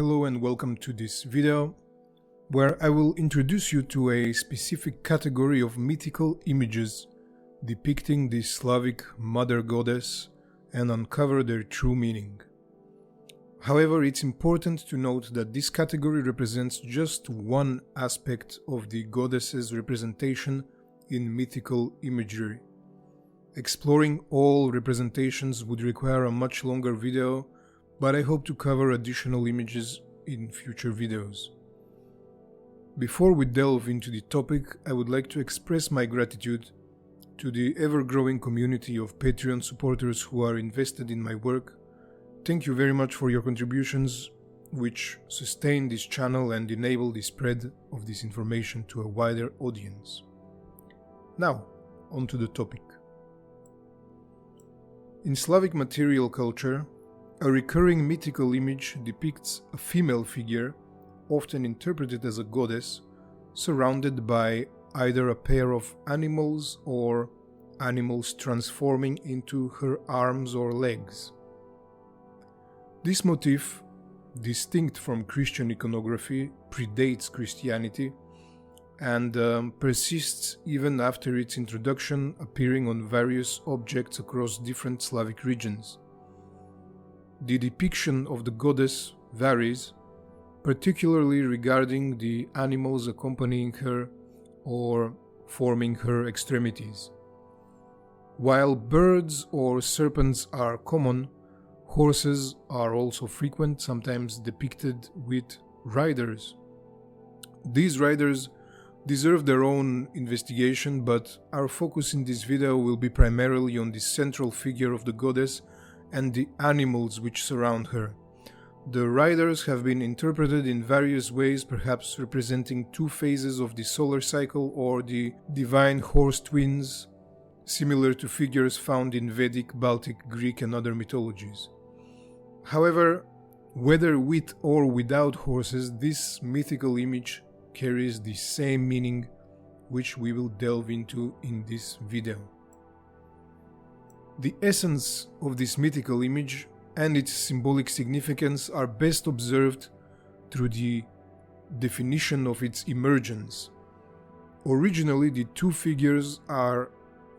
Hello and welcome to this video, where I will introduce you to a specific category of mythical images depicting the Slavic mother goddess and uncover their true meaning. However, it's important to note that this category represents just one aspect of the goddess's representation in mythical imagery. Exploring all representations would require a much longer video, but I hope to cover additional images in future videos. Before we delve into the topic, I would like to express my gratitude to the ever-growing community of Patreon supporters who are invested in my work. Thank you very much for your contributions, which sustain this channel and enable the spread of this information to a wider audience. Now, on to the topic. In Slavic material culture, a recurring mythical image depicts a female figure, often interpreted as a goddess, surrounded by either a pair of animals or animals transforming into her arms or legs. This motif, distinct from Christian iconography, predates Christianity and persists even after its introduction, appearing on various objects across different Slavic regions. The depiction of the goddess varies, particularly regarding the animals accompanying her or forming her extremities. While birds or serpents are common, horses are also frequent, sometimes depicted with riders. These riders deserve their own investigation, but our focus in this video will be primarily on the central figure of the goddess and the animals which surround her. The riders have been interpreted in various ways, perhaps representing two phases of the solar cycle or the divine horse twins, similar to figures found in Vedic, Baltic, Greek and other mythologies. However, whether with or without horses, this mythical image carries the same meaning, which we will delve into in this video. The essence of this mythical image and its symbolic significance are best observed through the definition of its emergence. Originally, the two figures are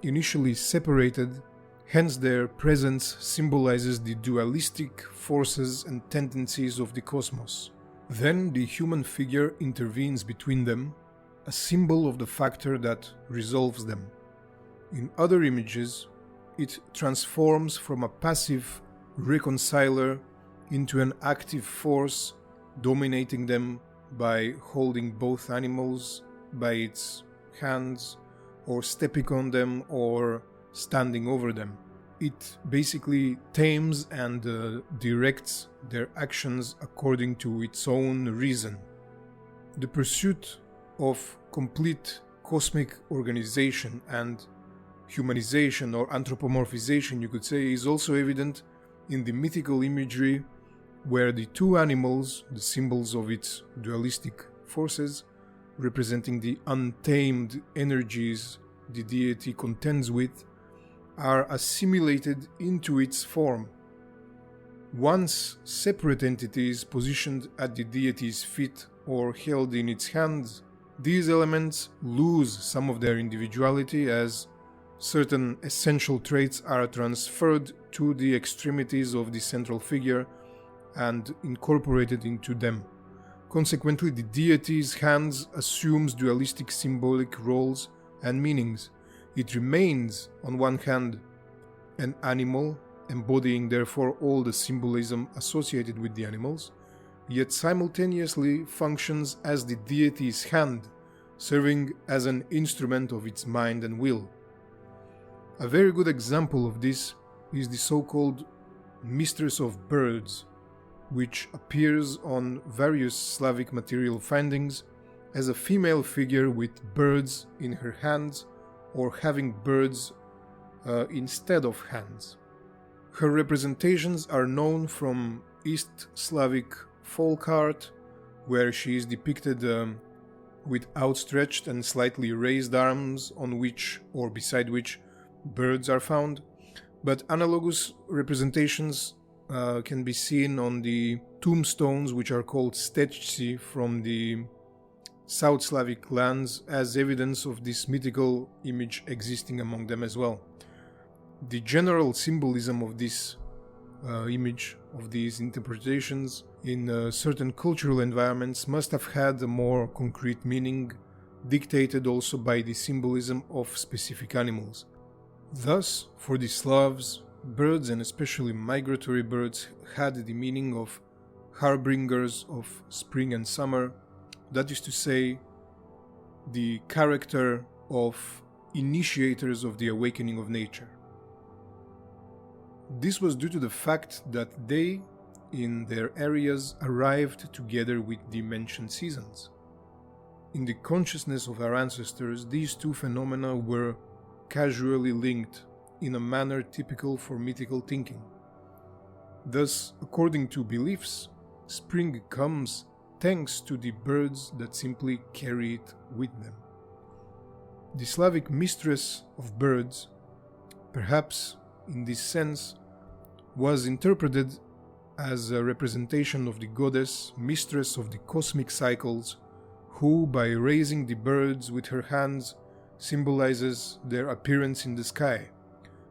initially separated, hence their presence symbolizes the dualistic forces and tendencies of the cosmos. Then the human figure intervenes between them, a symbol of the factor that resolves them. In other images, it transforms from a passive reconciler into an active force, dominating them by holding both animals by its hands, or stepping on them, or standing over them. It basically tames and directs their actions according to its own reason. The pursuit of complete cosmic organization and humanization, or anthropomorphization you could say, is also evident in the mythical imagery, where the two animals, the symbols of its dualistic forces, representing the untamed energies the deity contends with, are assimilated into its form. Once separate entities positioned at the deity's feet or held in its hands, these elements lose some of their individuality as certain essential traits are transferred to the extremities of the central figure and incorporated into them. Consequently, the deity's hands assumes dualistic symbolic roles and meanings. It remains, on one hand, an animal, embodying therefore all the symbolism associated with the animals, yet simultaneously functions as the deity's hand, serving as an instrument of its mind and will. A very good example of this is the so-called Mistress of Birds, which appears on various Slavic material findings as a female figure with birds in her hands or having birds instead of hands. Her representations are known from East Slavic folk art, where she is depicted with outstretched and slightly raised arms on which or beside which birds are found, but analogous representations can be seen on the tombstones, which are called stečci from the South Slavic lands, as evidence of this mythical image existing among them as well. The general symbolism of this image, of these interpretations in certain cultural environments, must have had a more concrete meaning, dictated also by the symbolism of specific animals. Thus, for the Slavs, birds, and especially migratory birds, had the meaning of harbingers of spring and summer, that is to say, the character of initiators of the awakening of nature. This was due to the fact that they, in their areas, arrived together with the mentioned seasons. In the consciousness of our ancestors, these two phenomena were casually linked in a manner typical for mythical thinking. Thus, according to beliefs, spring comes thanks to the birds that simply carry it with them. The Slavic mistress of birds, perhaps in this sense, was interpreted as a representation of the goddess, mistress of the cosmic cycles, who, by raising the birds with her hands, symbolizes their appearance in the sky,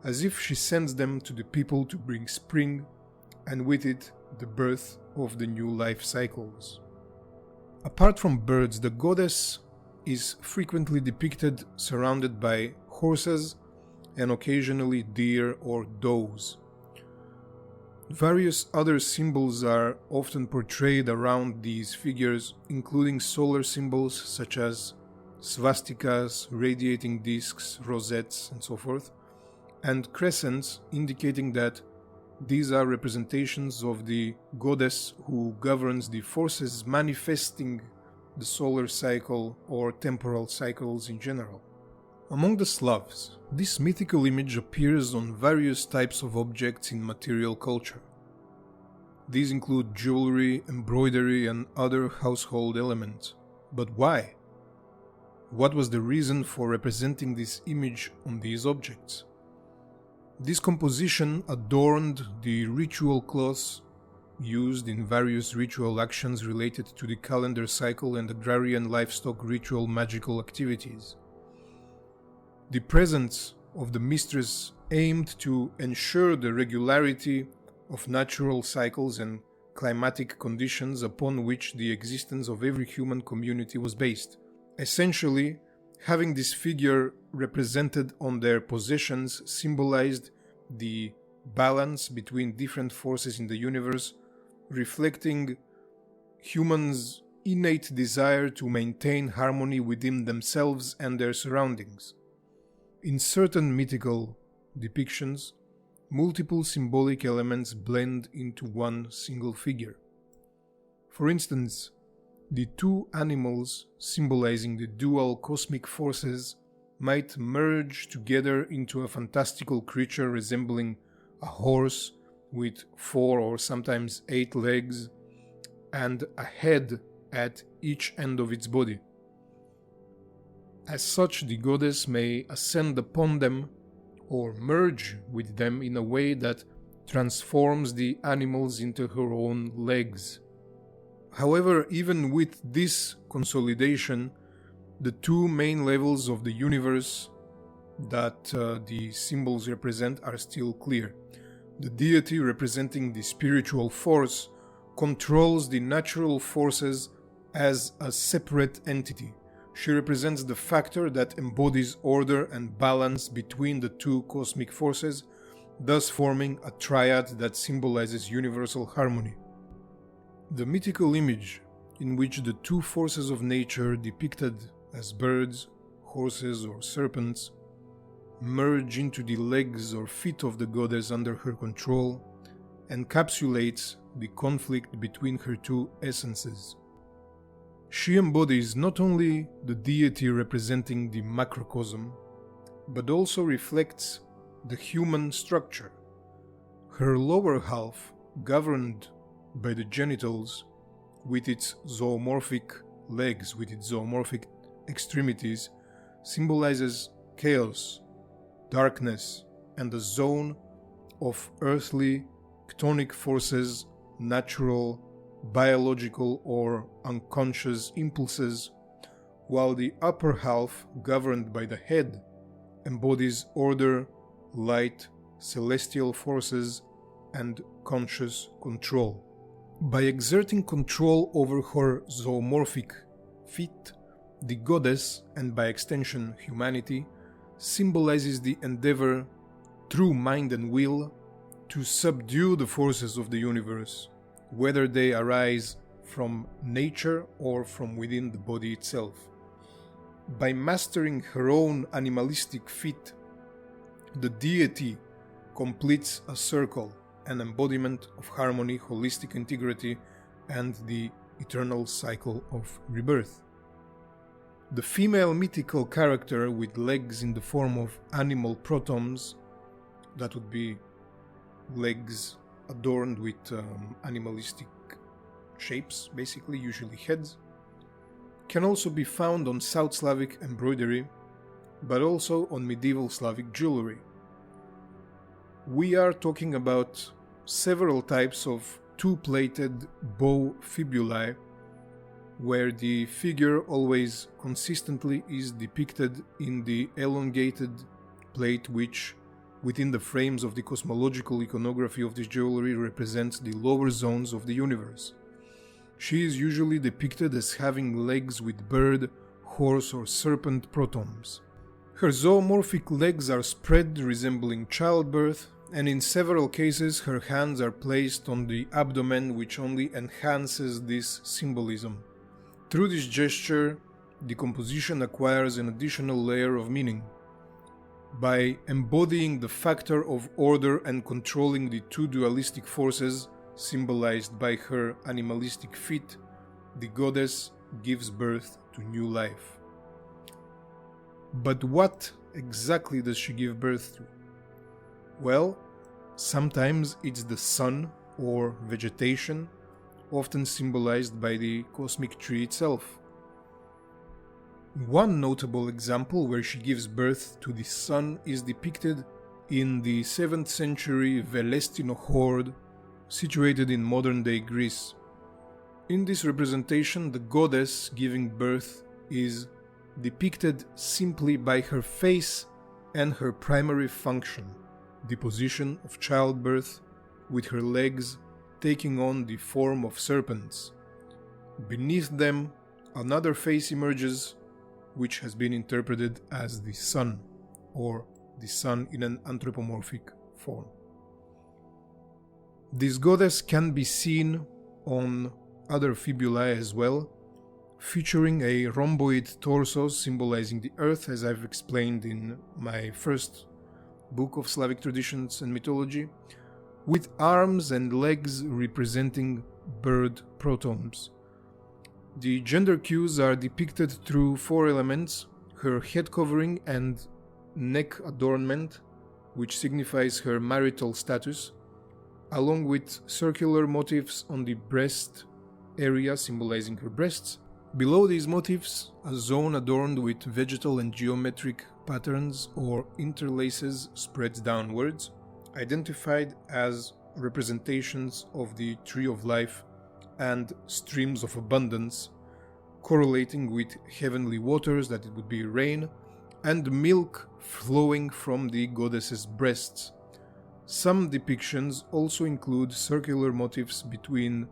as if she sends them to the people to bring spring, and with it the birth of the new life cycles. Apart from birds, the goddess is frequently depicted surrounded by horses and occasionally deer or does. Various other symbols are often portrayed around these figures, including solar symbols such as swastikas, radiating discs, rosettes, and so forth, and crescents, indicating that these are representations of the goddess who governs the forces manifesting the solar cycle or temporal cycles in general. Among the Slavs, this mythical image appears on various types of objects in material culture. These include jewelry, embroidery, and other household elements. But why? What was the reason for representing this image on these objects? This composition adorned the ritual cloths used in various ritual actions related to the calendar cycle and agrarian livestock ritual magical activities. The presence of the mistress aimed to ensure the regularity of natural cycles and climatic conditions upon which the existence of every human community was based. Essentially, having this figure represented on their possessions symbolized the balance between different forces in the universe, reflecting humans' innate desire to maintain harmony within themselves and their surroundings. In certain mythical depictions, multiple symbolic elements blend into one single figure. For instance, the two animals symbolizing the dual cosmic forces might merge together into a fantastical creature resembling a horse with 4 or sometimes 8 legs and a head at each end of its body. As such, the goddess may ascend upon them or merge with them in a way that transforms the animals into her own legs. However, even with this consolidation, the two main levels of the universe that the symbols represent are still clear. The deity, representing the spiritual force, controls the natural forces as a separate entity. She represents the factor that embodies order and balance between the two cosmic forces, thus forming a triad that symbolizes universal harmony. The mythical image, in which the two forces of nature depicted as birds, horses, or serpents, merge into the legs or feet of the goddess under her control, encapsulates the conflict between her two essences. She embodies not only the deity representing the macrocosm, but also reflects the human structure. Her lower half, governed by the genitals, with its zoomorphic legs, with its zoomorphic extremities, symbolizes chaos, darkness, and the zone of earthly chthonic forces, natural, biological or unconscious impulses, while the upper half, governed by the head, embodies order, light, celestial forces, and conscious control. By exerting control over her zoomorphic feet, the goddess, and by extension humanity, symbolizes the endeavor, through mind and will, to subdue the forces of the universe, whether they arise from nature or from within the body itself. By mastering her own animalistic feat, the deity completes a circle, an embodiment of harmony, holistic integrity, and the eternal cycle of rebirth. The female mythical character with legs in the form of animal protoms, that would be legs adorned with animalistic shapes, basically, usually heads, can also be found on South Slavic embroidery, but also on medieval Slavic jewelry. We are talking about several types of two-plated bow fibulae, where the figure always consistently is depicted in the elongated plate which, within the frames of the cosmological iconography of this jewelry, represents the lower zones of the universe. She is usually depicted as having legs with bird, horse or serpent protoms. Her zoomorphic legs are spread, resembling childbirth, and in several cases her hands are placed on the abdomen, which only enhances this symbolism. Through this gesture, the composition acquires an additional layer of meaning. By embodying the factor of order and controlling the two dualistic forces symbolized by her animalistic feet, the goddess gives birth to new life. But what exactly does she give birth to? Well, sometimes it's the sun or vegetation, often symbolized by the cosmic tree itself. One notable example where she gives birth to the sun is depicted in the 7th century Velestino hoard, situated in modern-day Greece. In this representation, the goddess giving birth is depicted simply by her face and her primary function, the position of childbirth, with her legs taking on the form of serpents. Beneath them, another face emerges, which has been interpreted as the sun, or the sun in an anthropomorphic form. This goddess can be seen on other fibulae as well, featuring a rhomboid torso symbolizing the earth, as I've explained in my first book of Slavic traditions and mythology, with arms and legs representing bird protoms. The gender cues are depicted through 4 elements: her head covering and neck adornment, which signifies her marital status, along with circular motifs on the breast area symbolizing her breasts. Below these motifs, a zone adorned with vegetal and geometric patterns or interlaces spreads downwards, identified as representations of the tree of life and streams of abundance, correlating with heavenly waters, that it would be rain, and milk flowing from the goddess's breasts. Some depictions also include circular motifs between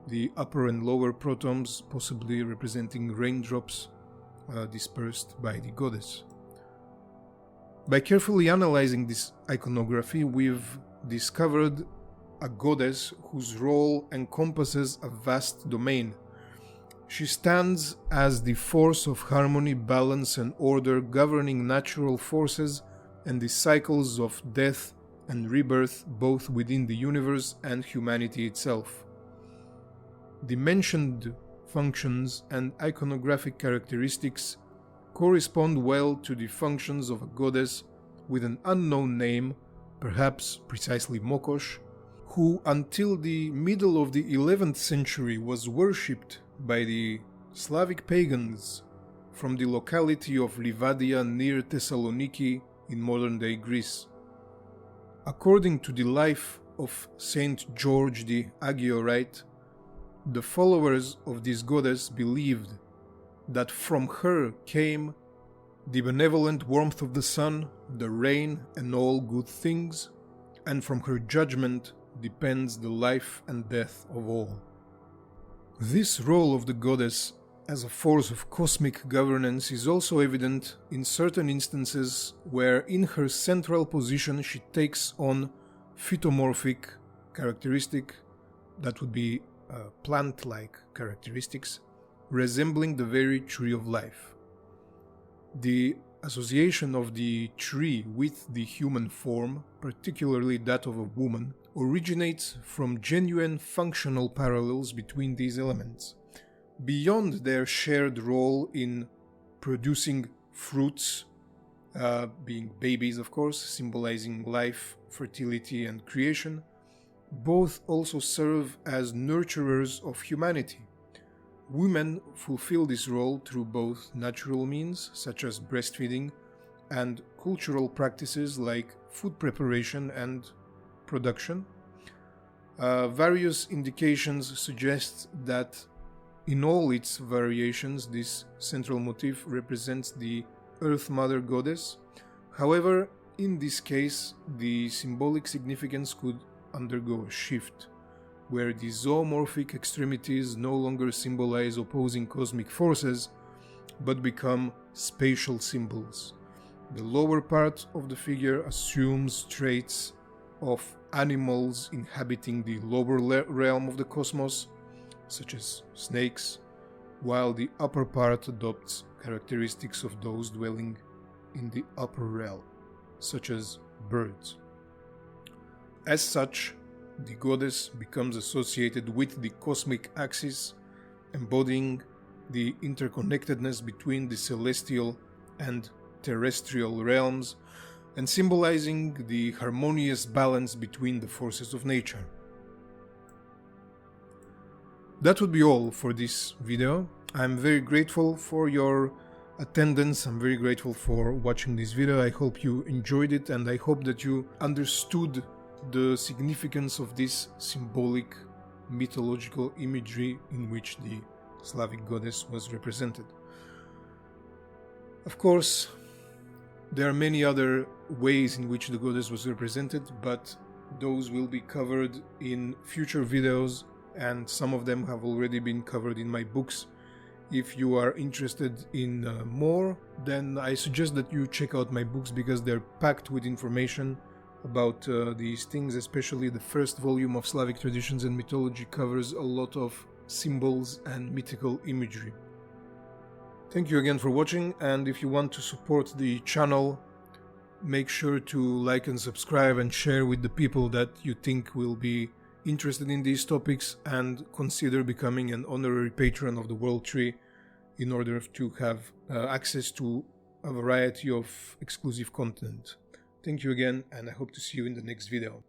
the upper and lower protoms, possibly representing raindrops dispersed by the goddess. By carefully analyzing this iconography, we've discovered a goddess whose role encompasses a vast domain. She stands as the force of harmony, balance, and order, governing natural forces and the cycles of death and rebirth, both within the universe and humanity itself. The mentioned functions and iconographic characteristics correspond well to the functions of a goddess with an unknown name, perhaps precisely Mokosh, who until the middle of the 11th century was worshipped by the Slavic pagans from the locality of Livadia near Thessaloniki in modern-day Greece. According to the life of Saint George the Agiorite, the followers of this goddess believed that from her came the benevolent warmth of the sun, the rain, and all good things, and from her judgment depends the life and death of all. This role of the goddess as a force of cosmic governance is also evident in certain instances where in her central position she takes on phytomorphic characteristic, that would be plant-like characteristics, resembling the very tree of life. The association of the tree with the human form, particularly that of a woman, originates from genuine functional parallels between these elements. Beyond their shared role in producing fruits, being babies of course, symbolizing life, fertility and creation, both also serve as nurturers of humanity. Women fulfill this role through both natural means, such as breastfeeding, and cultural practices like food preparation and production. Various indications suggest that in all its variations, this central motif represents the Earth Mother Goddess. However, in this case, the symbolic significance could undergo a shift, where the zoomorphic extremities no longer symbolize opposing cosmic forces, but become spatial symbols. The lower part of the figure assumes traits of animals inhabiting the lower realm of the cosmos, such as snakes, while the upper part adopts characteristics of those dwelling in the upper realm, such as birds. As such, the goddess becomes associated with the cosmic axis, embodying the interconnectedness between the celestial and terrestrial realms, and symbolizing the harmonious balance between the forces of nature. That would be all for this video. I'm very grateful for your attendance. I'm very grateful for watching this video. I hope you enjoyed it, and I hope that you understood the significance of this symbolic mythological imagery in which the Slavic goddess was represented. Of course, there are many other ways in which the goddess was represented, but those will be covered in future videos, and some of them have already been covered in my books. If you are interested in more, then I suggest that you check out my books, because they're packed with information about these things. Especially the first volume of Slavic Traditions and Mythology covers a lot of symbols and mythical imagery. Thank you again for watching, and if you want to support the channel, make sure to like and subscribe and share with the people that you think will be interested in these topics, and consider becoming an honorary patron of the World Tree in order to have access to a variety of exclusive content. Thank you again, and I hope to see you in the next video.